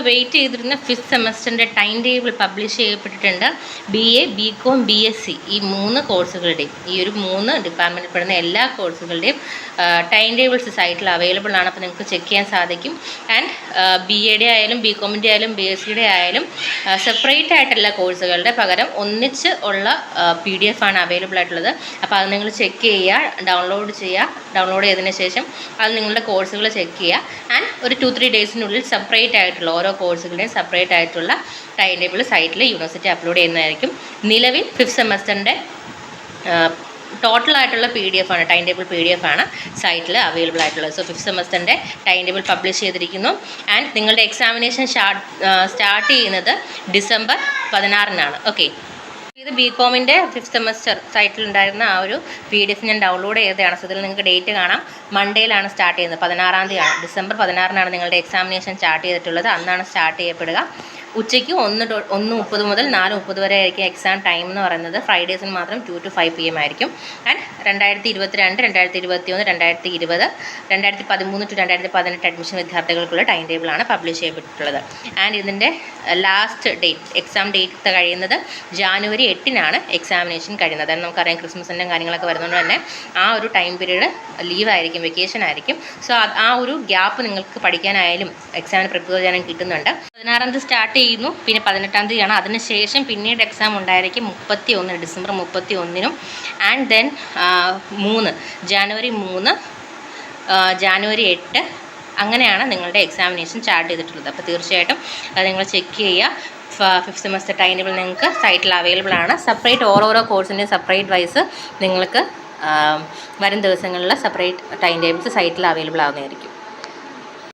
Wait ചെയ്തിരുന്ന 5th സെമസ്റ്ററിൻ്റെ time table publish ചെയ്യപ്പെട്ടിട്ടുണ്ട്. BA, BCom, BSc ഈ 3 കോഴ്സുകളുടെയും, ഈ ഒരു 3 ഡിപ്പാർട്ട്മെൻറ്റിൽ പെടുന്ന എല്ലാ കോഴ്സുകളുടെയും ടൈം ടേബിൾസ് സൈറ്റിൽ അവൈലബിൾ ആണ്. അപ്പോൾ നിങ്ങൾക്ക് ചെക്ക് ചെയ്യാൻ സാധിക്കും. ആൻഡ് BAയുടെ ആയാലും BComൻ്റെ ആയാലും BScയുടെ ആയാലും സെപ്പറേറ്റ് ആയിട്ടുള്ള കോഴ്സുകളുടെ പകരം ഒന്നിച്ച് ഉള്ള PDF ആണ് അവൈലബിൾ ആയിട്ടുള്ളത്. അപ്പോൾ അത് നിങ്ങൾ ചെക്ക് ചെയ്യുക, ഡൗൺലോഡ് ചെയ്തതിന് ശേഷം അത് നിങ്ങളുടെ കോഴ്സുകൾ ചെക്ക് ചെയ്യുക. ആൻഡ് ഒരു 2-3 ഡേയ്സിനുള്ളിൽ സെപ്പറേറ്റ് ആയിട്ടുള്ള ഓരോ കോഴ്സുകളുടെയും സെപ്പറേറ്റ് ആയിട്ടുള്ള ടൈം ടേബിൾ സൈറ്റിൽ യൂണിവേഴ്സിറ്റി അപ്ലോഡ് ചെയ്യുന്നതായിരിക്കും. നിലവിൽ 5th സെമസ്റ്ററിൻ്റെ ടോട്ടലായിട്ടുള്ള PDF ആണ്, ടൈം ടേബിൾ PDF ആണ് സൈറ്റിൽ അവൈലബിൾ ആയിട്ടുള്ളത്. സോ 5th സെമസ്റ്ററിൻ്റെ ടൈം ടേബിൾ പബ്ലിഷ് ചെയ്തിരിക്കുന്നു. ആൻഡ് നിങ്ങളുടെ എക്സാമിനേഷൻ സ്റ്റാർട്ട് ചെയ്യുന്നത് ഡിസംബർ 16-നാണ്. ഓക്കെ, ഇത് BComൻ്റെ 5th സെമസ്റ്റർ സൈറ്റിലുണ്ടായിരുന്ന ആ ഒരു PDF ഞാൻ ഡൗൺലോഡ് ചെയ്തതാണ്. സോ ഇതിൽ നിങ്ങൾക്ക് ഡേറ്റ് കാണാം. മൺഡേയിലാണ് സ്റ്റാർട്ട് ചെയ്യുന്നത്, 16-ാം തീയതിയാണ്. ഡിസംബർ 16-നാണ് നിങ്ങളുടെ എക്സാമിനേഷൻ സ്റ്റാർട്ട് ചെയ്തിട്ടുള്ളത്. അന്നാണ് സ്റ്റാർട്ട് ചെയ്യപ്പെടുക. ഉച്ചയ്ക്ക് 1:30 മുതൽ 4:30 വരെ ആയിരിക്കും എക്സാം ടൈം എന്ന് പറയുന്നത്. ഫ്രൈഡേസിന് മാത്രം 2 to 5 PM ആയിരിക്കും. ആൻഡ് 2022, 2021, 2020, 2013 to 2018 അഡ്മിഷൻ വിദ്യാർത്ഥികൾക്കുള്ള ടൈം ടേബിളാണ് പബ്ലിഷ് ചെയ്യപ്പെട്ടിട്ടുള്ളത്. ആൻഡ് ഇതിൻ്റെ ലാസ്റ്റ് ഡേറ്റ്, എക്സാം ഡേറ്റ് കഴിയുന്നത് ജാനുവരി 8-നാണ് എക്സാമിനേഷൻ കഴിയുന്നത്. അതായത് നമുക്കറിയാം ക്രിസ്മസിൻ്റെ കാര്യങ്ങളൊക്കെ വരുന്നതുകൊണ്ട് തന്നെ ആ ഒരു ടൈം പീരീഡ് ലീവായിരിക്കും, വെക്കേഷൻ ആയിരിക്കും. സോ ആ ഒരു ഗ്യാപ്പ് നിങ്ങൾക്ക് പഠിക്കാനായാലും എക്സാമിന് പ്രിപ്പയർ ചെയ്യാനും കിട്ടുന്നുണ്ട്. 16-ാം തീയതി സ്റ്റാർട്ട് ചെയ്യുന്നു, പിന്നെ 18-ാം തീയതിയാണ്. അതിനുശേഷം പിന്നീട് എക്സാം ഉണ്ടായിരിക്കും 31 ഡിസംബർ 31-നും. ആൻഡ് ദെൻ ജാനുവരി 3, ജാനുവരി 8 അങ്ങനെയാണ് നിങ്ങളുടെ എക്സാമിനേഷൻ സ്റ്റാർട്ട് ചെയ്തിട്ടുള്ളത്. അപ്പോൾ തീർച്ചയായിട്ടും അത് നിങ്ങൾ ചെക്ക് ചെയ്യുക. 5th സെമസ്റ്റർ ടൈം ടേബിൾ നിങ്ങൾക്ക് സൈറ്റിൽ അവൈലബിൾ ആണ്. സെപ്പറേറ്റ് ഓരോരോ കോഴ്സിൻ്റെയും സെപ്പറേറ്റ് വൈസ് നിങ്ങൾക്ക് വരും ദിവസങ്ങളിൽ സെപ്പറേറ്റ് ടൈം ടേബിൾസ് സൈറ്റിൽ അവൈലബിൾ ആവുന്നതായിരിക്കും.